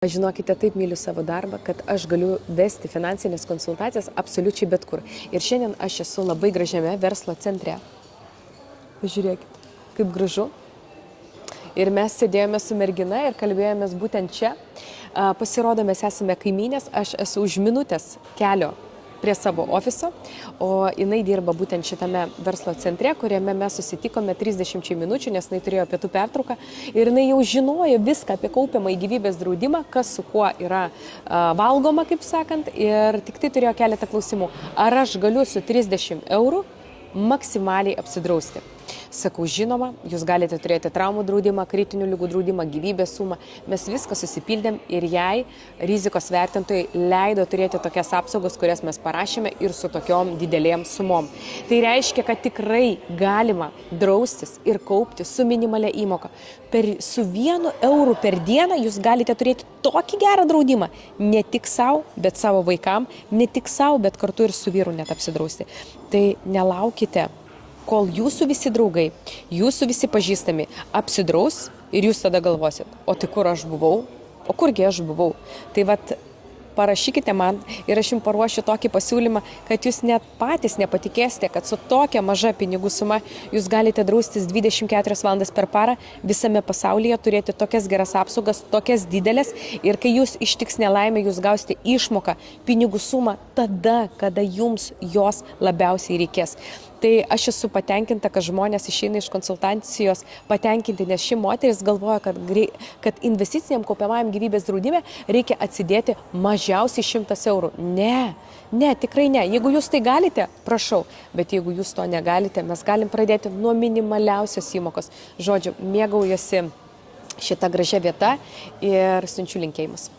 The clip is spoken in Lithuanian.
Žinokite, taip myliu savo darbą, kad aš galiu vesti finansinės konsultacijas absoliučiai bet kur. Ir šiandien aš esu labai gražiame verslo centre. Pažiūrėkit, kaip gražu. Ir mes sėdėjome su mergina ir kalbėjomės būtent čia. Pasirodo, mes esame kaimynės, aš esu už minutės kelio prie savo ofiso, o jinai dirba būtent šitame verslo centre, kuriame mes susitikome 30 minučių, nes jinai turėjo pietų pertrauką ir jinai jau žinojo viską apie kaupiamą į gyvybės draudimą, kas su kuo yra valgoma, kaip sakant, ir tik tai turėjo keletą klausimų. Ar aš galiu su 30 eurų maksimaliai apsidrausti? Sakau, žinoma, jūs galite turėti traumų draudimą, kritinių ligų draudimą, gyvybės sumą. Mes viską susipildėm ir jai rizikos vertintojai leido turėti tokias apsaugos, kurias mes parašėme ir su tokiom didelėm sumom. Tai reiškia, kad tikrai galima draustis ir kaupti su minimalia įmoka. Su 1 euru per dieną jūs galite turėti tokį gerą draudimą. Ne tik savo, bet savo vaikam, ne tik savo, bet kartu ir su vyru net apsidrausti. Tai nelaukite, kol jūsų visi draugai, jūsų visi pažįstami apsidraus ir jūs tada galvosit, o tai kur aš buvau, o kurgi aš buvau. Tai vat parašykite man ir aš jums paruošiu tokį pasiūlymą, kad jūs net patys nepatikėsite, kad su tokia maža pinigų suma jūs galite draustis 24 valandas per parą visame pasaulyje, turėti tokias geras apsaugas, tokias didelės ir kai jūs ištiks nelaimė, jūs gausite išmoką, pinigų sumą tada, kada jums jos labiausiai reikės. Tai aš esu patenkinta, kad žmonės išeina iš konsultacijos patenkinti, nes ši moteris galvoja, kad investiciniam kaupiamajam gyvybės draudime reikia atsidėti mažiausiai 100 eurų. Ne, tikrai ne. Jeigu jūs tai galite, prašau, bet jeigu jūs to negalite, mes galim pradėti nuo minimaliausios įmokos. Žodžiu, mėgaujuosi šitą gražią vietą ir siunčiu linkėjimus.